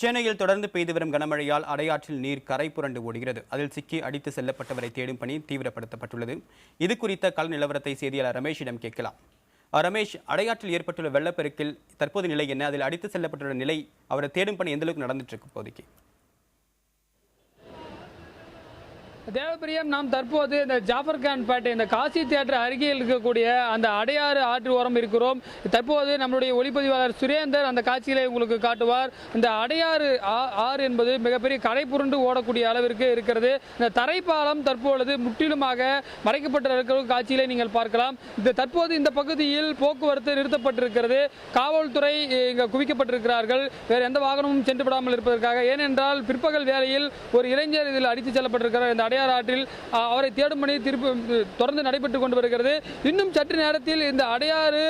சென்னையில் தொடர்ந்து பெய்து வரும் கனமழையால் அடையாற்றில் நீர் கரை புரண்டு ஓடுகிறது. அதில் சிக்கி அடித்து செல்லப்பட்டவரை தேடும் பணி தீவிரப்படுத்தப்பட்டுள்ளது. இது குறித்த கள நிலவரத்தை செய்தியாளர் ரமேஷிடம் கேட்கலாம். ரமேஷ், அடையாற்றில் ஏற்பட்டுள்ள வெள்ளப்பெருக்கில் தற்போது நிலை என்ன? அதில் அடித்து செல்லப்பட்டுள்ள நிலை, அவரை தேடும் பணி எந்த அளவுக்கு நடந்துட்டு இருக்கு இப்போதைக்கு? தேவபிரியம், நாம் தற்போது இந்த ஜாஃபர்கான்பேட்டை இந்த காசி தியேட்டர் அருகில் இருக்கக்கூடிய அந்த அடையாறு ஆற்று ஓரம் இருக்கிறோம். தற்போது நம்மளுடைய ஒளிப்பதிவாளர் சுரேந்தர் அந்த காட்சிகளை உங்களுக்கு காட்டுவார். இந்த அடையாறு ஆறு என்பது மிகப்பெரிய கரை புரண்டு ஓடக்கூடிய அளவிற்கு இருக்கிறது. இந்த தரைப்பாலம் தற்பொழுது முற்றிலுமாக மறைக்கப்பட்டிருக்கிற காட்சிகளை நீங்கள் பார்க்கலாம். தற்போது இந்த பகுதியில் போக்குவரத்து நிறுத்தப்பட்டிருக்கிறது. காவல்துறை இங்கு குவிக்கப்பட்டிருக்கிறார்கள், வேறு எந்த வாகனமும் சென்று விடாமல் இருப்பதற்காக. ஏனென்றால் பிற்பகல் வேளையில் ஒரு இளைஞர் இதில் அடித்து செல்லப்பட்டிருக்கிறார். இந்த அடையாறு ஆற்றில் அவரை தேடும் பணி தொடர்ந்து நடைபெற்றுக் கொண்டு வருகிறது. இன்னும் சற்று நேரத்தில் இந்த அடையாறு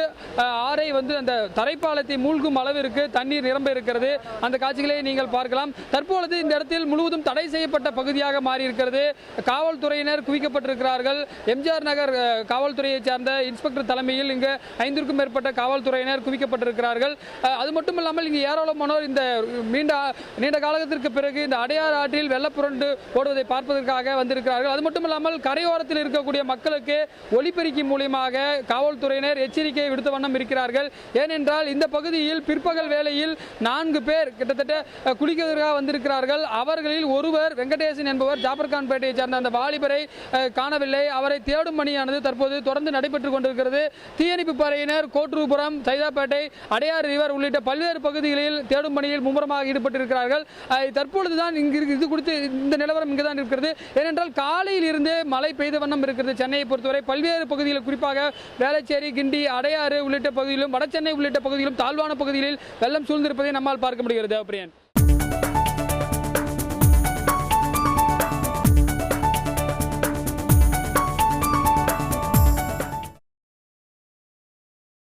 ஆறை அந்த தரைப்பாலத்தை மூழ்கும் அளவிற்கு தண்ணீர் நிரம்ப இருக்கிறது. அந்த காட்சிகளை நீங்கள் பார்க்கலாம். தற்பொழுது இந்த இடத்தில் முழுவதும் தடை செய்யப்பட்ட பகுதியாக மாறி இருக்கிறது. காவல்துறையினர் குவிக்கப்பட்டிருக்கிறார்கள். எம்ஜிஆர் நகர் காவல்துறையை சார்ந்த இன்ஸ்பெக்டர் தலைமையில் இங்கு 5க்கும் மேற்பட்ட காவல்துறையினர் குவிக்கப்பட்டிருக்கிறார்கள். அது மட்டுமல்லாமல் இங்கு ஏராளமானோர் இந்த நீண்ட காலத்திற்கு பிறகு இந்த அடையாறு ஆற்றில் வெள்ளப்புரண்டு ஓடுவதை பார்ப்பதற்காக வந்திருக்கிறார்கள். அது மட்டுமல்லாமல் கரையோரத்தில் இருக்கக்கூடிய மக்களுக்கு ஒலிபெருக்கி மூலமாக காவல்துறையினர் எச்சரிக்கை விடுத்த வண்ணம் இருக்கிறார்கள். ஏனென்றால் இந்த பகுதியில் பிற்பகல் வேளையில் 4 பேர் கிட்டத்தட்ட குளிக்கிறதுக்காக வந்திருக்கிறார்கள். அவர்களில் ஒருவர் வெங்கடேசன் என்பவர் ஜாஃபர்கான்பேட்டையை சேர்ந்த அந்த வாலிபரை காணவில்லை. அவரை தேடும் பணியானது தற்போது தொடர்ந்து நடைபெற்றுக் கொண்டிருக்கிறது. தீயணைப்பு படையினர் கோட்டூர்புரம், சைதாப்பேட்டை, அடையாறு ரிவர் உள்ளிட்ட பல்வேறு பகுதிகளில் தேடும் பணியில் மும்முரமாக ஈடுபட்டிருக்கிறார்கள். தற்பொழுதுதான் இது குறித்து இந்த நிலவரம் இங்குதான் இருக்கிறது. ஏனென்றால் காலையில் இருந்து மழை பெய்த வண்ணம் இருக்கிறது. சென்னையை பொறுத்தவரை பல்வேறு பகுதிகளில், குறிப்பாக வேளச்சேரி, கிண்டி, அடையாறு உள்ளிட்ட பகுதியிலும், வடசென்னை உள்ளிட்ட பகுதியிலும் தாழ்வான பகுதிகளில் வெள்ளம் சூழ்ந்திருப்பதை நம்மால் பார்க்க முடிகிறது.